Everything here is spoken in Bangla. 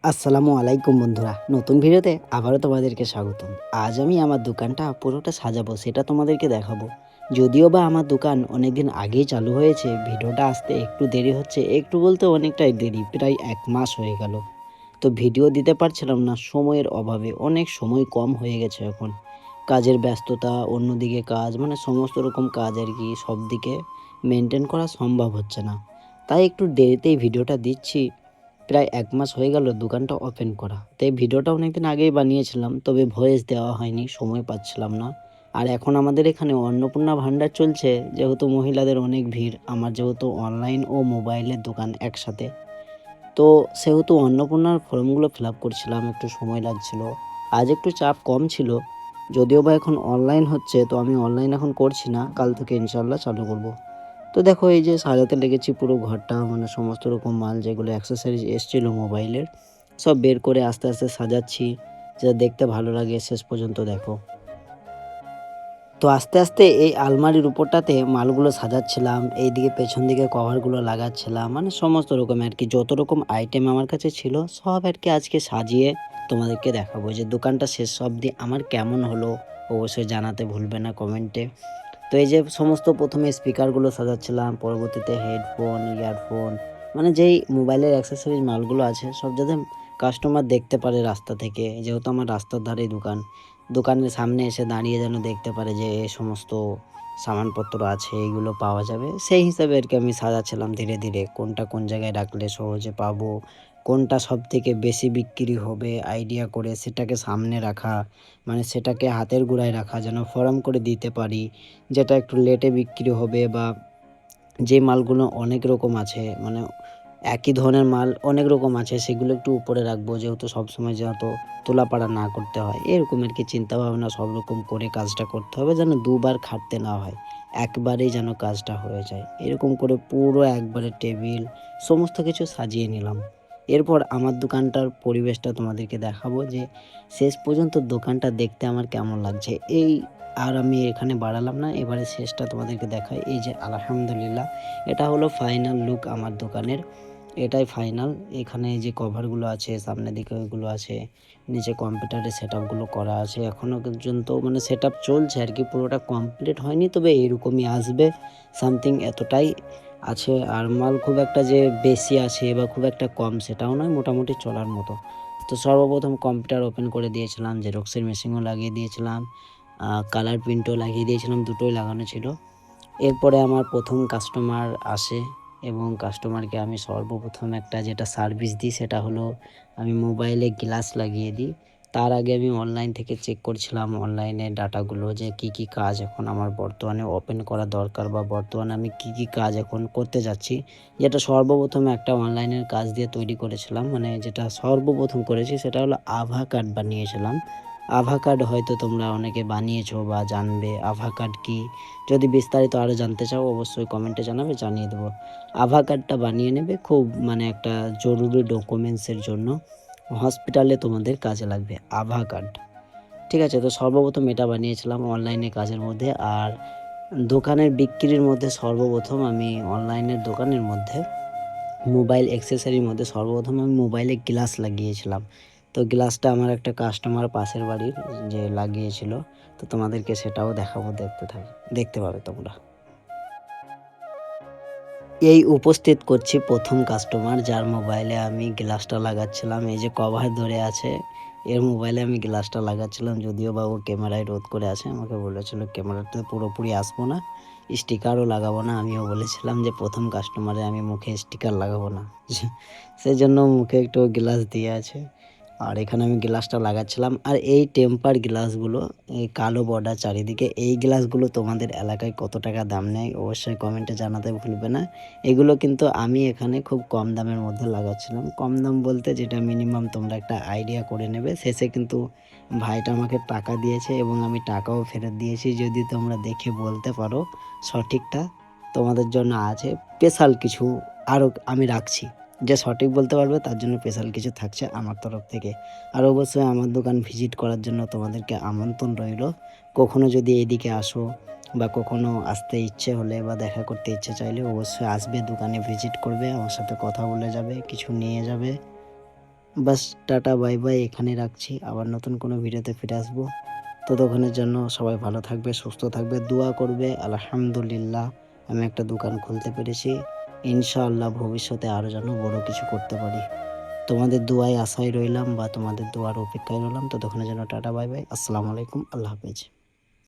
আসসালামু আলাইকুম বন্ধুরা, নতুন ভিডিওতে আবারও তোমাদেরকে স্বাগতম। আজ আমি আমার দোকানটা পুরোটা সাজাবো, সেটা তোমাদেরকে দেখাবো। যদিও বা আমার দোকান অনেকদিন আগেই চালু হয়েছে, ভিডিওটা আসতে একটু দেরি হচ্ছে, একটু বলতে অনেকটাই দেরি, প্রায় 1 মাস হয়ে গেল। তো ভিডিও দিতে পারছিলাম না সময়ের অভাবে, অনেক সময় কম হয়ে গেছে এখন। কাজের ব্যস্ততা, অন্যদিকে কাজ, মানে সমস্ত রকম কাজ আর কি, সব দিকে মেনটেন করা সম্ভব হচ্ছে না। তাই একটু দেরিতেই ভিডিওটা দিচ্ছি। প্রায় 1 মাস হয়ে গেল দোকানটা ওপেন করা। তো এই ভিডিওটা অনেকদিন আগেই বানিয়েছিলাম, তবে ভয়েস দেওয়া হয়নি, সময় পাচ্ছিলাম না। আর এখন আমাদের এখানে অন্নপূর্ণা ভান্ডার চলছে, যেহেতু মহিলাদের অনেক ভিড়, আমার যেহেতু অনলাইন ও মোবাইলের দোকান একসাথে। তো সেহেতু অন্নপূর্ণার ফর্মগুলো ফিল আপ করছিলাম, একটু সময় লাগছিল। আজ একটু চাপ কম ছিল, যদিও বা এখন অনলাইন হচ্ছে, তো আমি অনলাইন এখন করছি না, কাল থেকে ইনশাল্লাহ চালু করব। তো দেখো এই যে সাজাতে লেগেছি পুরো ঘরটা, মানে সমস্ত রকম মাল যেগুলো অ্যাক্সেসরিজ এসছিল মোবাইলের, সব বের করে আস্তে আস্তে সাজাচ্ছি, যেটা দেখতে ভালো লাগে। শেষ পর্যন্ত দেখো। তো আস্তে আস্তে এই আলমারির উপরটাতে মালগুলো সাজাচ্ছিলাম, এইদিকে পেছন দিকে কভারগুলো লাগাচ্ছিলাম, মানে সমস্ত রকম আর কি, যত রকম আইটেম আমার কাছে ছিল সব আর কি আজকে সাজিয়ে তোমাদেরকে দেখাবো। যে দোকানটা শেষ অবধি আমার কেমন হলো অবশ্যই জানাতে ভুলবে না কমেন্টে। তো এই যে সমস্ত প্রথমে স্পিকারগুলো সাজাচ্ছিলাম, পরবর্তীতে হেডফোন, ইয়ারফোন, মানে যেই মোবাইলের অ্যাক্সেসরিজ মালগুলো আছে সব যাতে কাস্টমার দেখতে পারে রাস্তা থেকে, যেহেতু আমার রাস্তার ধারেই দোকান, দোকানের সামনে এসে দাঁড়িয়ে যেন দেখতে পারে যে এই সমস্ত সামানপত্র আছে, এইগুলো পাওয়া যাবে, সেই হিসাবে আর কি আমি সাজাচ্ছিলাম ধীরে ধীরে, কোনটা কোন জায়গায় রাখলে সহজে পাবো, কোনটা সব থেকে বেশি বিক্রি হবে আইডিয়া করে সেটাকে সামনে রাখা, মানে সেটাকে হাতের গোড়ায় রাখা যেন ফরম করে দিতে পারি, যেটা একটু লেটে বিক্রি হবে, বা যে মালগুলো অনেক রকম আছে, মানে একই ধরনের মাল অনেক রকম আছে, সেগুলো একটু উপরে রাখবো, যেহেতু সবসময় যেহেতু তোলাপাড়া না করতে হয়, এরকম আর কি চিন্তাভাবনা সব রকম করে কাজটা করতে হবে, যেন দুবার খাটতে না হয়, একবারেই যেন কাজটা হয়ে যায়। এরকম করে পুরো একবারে টেবিল সমস্ত কিছু সাজিয়ে নিলাম। এরপর আমার দোকানটার পরিবেশটা তোমাদেরকে দেখাবো, যে শেষ পর্যন্ত দোকানটা দেখতে আমার কেমন লাগছে। আর আমি এখানে বাড়ালাম না, এবারে শেষটা তোমাদেরকে দেখাই। এই যে আলহামদুলিল্লাহ, এটা হলো ফাইনাল লুক আমার দোকানের, এটাই ফাইনাল। এখানে যে কভারগুলো আছে, সামনের দিকে ওইগুলো আছে, নিচে কম্পিউটারের সেট আপগুলো করা আছে, এখনও পর্যন্ত মানে সেট আপ চলছে আর কি, পুরোটা কমপ্লিট হয়নি, তবে এরকমই আসবে সামথিং, এতটাই আছে। আর মাল খুব একটা যে বেশি আছে বা খুব একটা কম সেটাও নয়, মোটামুটি চলার মতো। তো সর্বপ্রথম কম্পিউটার ওপেন করে দিয়েছিলাম, জেরক্সের মেশিনও লাগিয়ে দিয়েছিলাম, কালার প্রিন্টও লাগিয়ে দিয়েছিলাম, দুটোই লাগানো ছিল। এরপরে আমার প্রথম কাস্টমার আসে, এবং কাস্টমারকে আমি সর্বপ্রথম একটা যেটা সার্ভিস দিই সেটা হলো আমি মোবাইলে গ্লাস লাগিয়ে দিই। তার আগে আমি অনলাইন থেকে চেক করছিলাম অনলাইনে ডাটাগুলো, যে কি কি কাজ এখন আমার বর্তমানে ওপেন করা দরকার, বা বর্তমানে আমি কি কি কাজ এখন করতে যাচ্ছি। যেটা সর্বপ্রথম একটা অনলাইনের কাজ দিয়ে তৈরি করেছিলাম, মানে যেটা সর্বপ্রথম করেছি সেটা হলো আভা কার্ড বানিয়েছিলাম। আভা কার্ড হয়তো তোমরা অনেকে বানিয়েছো বা জানবে আভা কার্ড কি। যদি বিস্তারিত আরও জানতে চাও অবশ্যই কমেন্টে জানাবে, জানিয়ে দেবো। আভা কার্ডটা বানিয়ে নেবে, খুব মানে একটা জরুরি ডকুমেন্টসের জন্য, হসপিটালে তোমাদের কাজে লাগবে আভা কার্ড। ঠিক আছে, তো সর্বপ্রথম এটা বানিয়েছিলাম অনলাইনে কাজের মধ্যে। আর দোকানের বিক্রির মধ্যে সর্বপ্রথম আমি অনলাইনের দোকানের মধ্যে মোবাইল অ্যাক্সেসরির মধ্যে সর্বপ্রথম আমি মোবাইলে গ্লাস লাগিয়েছিলাম। তো গ্লাসটা আমার একটা কাস্টমার পাশের বাড়ির যে লাগিয়েছিল, তো তোমাদেরকে সেটাও দেখাবো, দেখতে পাবে তোমরা। এই উপস্থিত করছি প্রথম কাস্টমার, যার মোবাইলে আমি গ্লাসটা লাগাচ্ছিলাম। এই যে কভার ধরে আছে, এর মোবাইলে আমি গ্লাসটা লাগাচ্ছিলাম, যদিও বা ও ক্যামেরায় রোধ করে আছে, আমাকে বলেছিল ক্যামেরাতে পুরোপুরি আসবো না, স্টিকারও লাগাবো না। আমিও বলেছিলাম যে প্রথম কাস্টমারে আমি মুখে স্টিকার লাগাবো না, সেই জন্য মুখে একটু গ্লাস দিয়ে আছে। আর এখানে আমি গ্লাসটা লাগাচ্ছিলাম। আর এই টেম্পার গ্লাসগুলো, এই কালো বর্ডার চারিদিকে, এই গ্লাসগুলো তোমাদের এলাকায় কত টাকা দাম নেয় অবশ্যই কমেন্টে জানাতে ভুলবে না। এগুলো কিন্তু আমি এখানে খুব কম দামের মধ্যে লাগাচ্ছিলাম, কম দাম বলতে যেটা মিনিমাম তোমরা একটা আইডিয়া করে নেবে। শেষে কিন্তু ভাইটা আমাকে টাকা দিয়েছে, এবং আমি টাকাও ফেরত দিয়েছি। যদি তোমরা দেখে বলতে পারো সঠিকটা, তোমাদের জন্য আছে স্পেশাল কিছু আরও আমি রাখছি, যে সঠিক বলতে পারবে তার জন্য স্পেশাল কিছু থাকছে আমার তরফ থেকে। আর অবশ্যই আমার দোকান ভিজিট করার জন্য তোমাদেরকে আমন্ত্রণ রইল। কখনো যদি এদিকে আসো, বা কখনো আসতে ইচ্ছে হলে বা দেখা করতে ইচ্ছে চাইলে অবশ্যই আসবে, দোকানে ভিজিট করবে, আমার সাথে কথা বলে যাবে, কিছু নিয়ে যাবে। বাস টাটা বাই বাই, এখানে রাখছি। আবার নতুন কোনো ভিডিওতে ফিরে আসবো। ততক্ষণের জন্য সবাই ভালো থাকবে, সুস্থ থাকবে, দোয়া করবে। আলহামদুলিল্লাহ আমি একটা দোকান খুলতে পেরেছি। ইনশাআল্লাহ ভবিষ্যতে আরও যেন বড় কিছু করতে পারি। তোমাদের দোয়ায় আশায় রইলাম বা তোমাদের দোয়ার অপেক্ষায় রইলাম। ততক্ষণের জন্য টাটা বাই বাই। আসসালামু আলাইকুম, আল্লাহ হাফেজ।